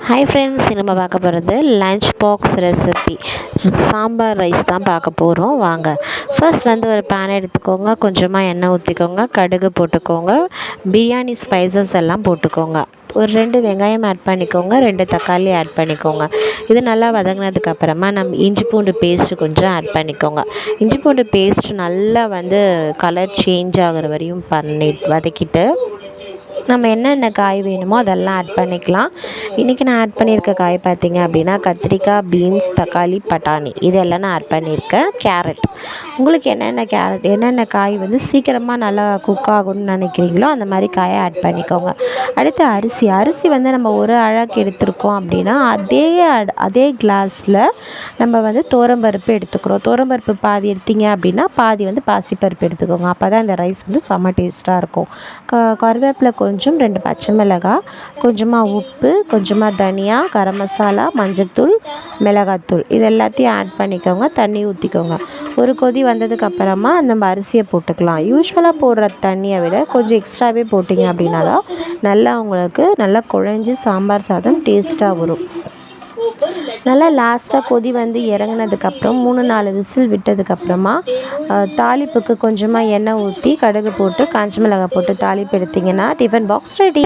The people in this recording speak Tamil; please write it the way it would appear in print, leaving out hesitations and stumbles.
ஹாய் ஃப்ரெண்ட்ஸ், நம்ம பார்க்க போகிறது lunch box recipe sambar rice தான் பார்க்க போகிறோம். வாங்க. ஃபர்ஸ்ட் வந்து ஒரு பேன் எடுத்துக்கோங்க, கொஞ்சமாக எண்ணெய் ஊற்றிக்கோங்க, கடுகு போட்டுக்கோங்க, பிரியாணி ஸ்பைசஸ் எல்லாம் போட்டுக்கோங்க. ஒரு 2 வெங்காயம் ஆட் பண்ணிக்கோங்க, 2 தக்காளி ஆட் பண்ணிக்கோங்க. இது நல்லா வதங்கினதுக்கப்புறமா நம்ம இஞ்சி பூண்டு பேஸ்ட்டு கொஞ்சம் ஆட் பண்ணிக்கோங்க. இஞ்சி பூண்டு பேஸ்ட் நல்லா வந்து கலர் சேஞ்ச் ஆகிற வரையும் வதக்கிட்டு நம்ம என்னென்ன காய் வேணுமோ அதெல்லாம் ஆட் பண்ணிக்கலாம். இன்றைக்கி நான் ஆட் பண்ணியிருக்க காய் பார்த்திங்க அப்படின்னா கத்திரிக்காய், பீன்ஸ், தக்காளி, பட்டாணி இதெல்லாம் நான் ஆட் பண்ணியிருக்கேன். கேரட், உங்களுக்கு என்னென்ன காய் வந்து சீக்கிரமாக நல்லா குக் ஆகும்னு நினைக்கிறீங்களோ அந்த மாதிரி காயை ஆட் பண்ணிக்கோங்க. அடுத்து அரிசி வந்து நம்ம ஒரு அழகு எடுத்துருக்கோம் அப்படின்னா அதே கிளாஸில் நம்ம வந்து துவரம்பருப்பு எடுத்துக்கிறோம். துவரம்பருப்பு பாதி எடுத்தீங்க அப்படின்னா பாதி வந்து பாசிப்பருப்பு எடுத்துக்கோங்க. அப்போ தான் இந்த ரைஸ் வந்து செம்ம டேஸ்ட்டாக இருக்கும். கருவேப்பிலை கொஞ்சம், 2 பச்சை மிளகாய், கொஞ்சமாக உப்பு, கொஞ்சமாக தனியா, கரம் மசாலா, மஞ்சத்தூள், மிளகாத்தூள் இது எல்லாத்தையும் ஆட் பண்ணிக்கோங்க. தண்ணி ஊற்றிக்கோங்க. ஒரு கொதி வந்ததுக்கப்புறமா நம்ம அரிசியை போட்டுக்கலாம். யூஸ்வலாக போடுற தண்ணியை விட கொஞ்சம் எக்ஸ்ட்ராவே போட்டிங்க அப்படின்னா தான் நல்லா உங்களுக்கு நல்லா குழஞ்சி சாம்பார் சாதம் டேஸ்ட்டாக வரும். நல்லா லாஸ்ட்டாக கொதி வந்து இறங்கினதுக்கப்புறம் 3-4 விசில் விட்டதுக்கப்புறமா தாளிப்புக்கு கொஞ்சமாக எண்ணெய் ஊற்றி கடுகு போட்டு காஞ்ச மிளகாய் போட்டு தாளிப்பு எடுத்திங்கன்னா டிஃபன் பாக்ஸ் ரெடி.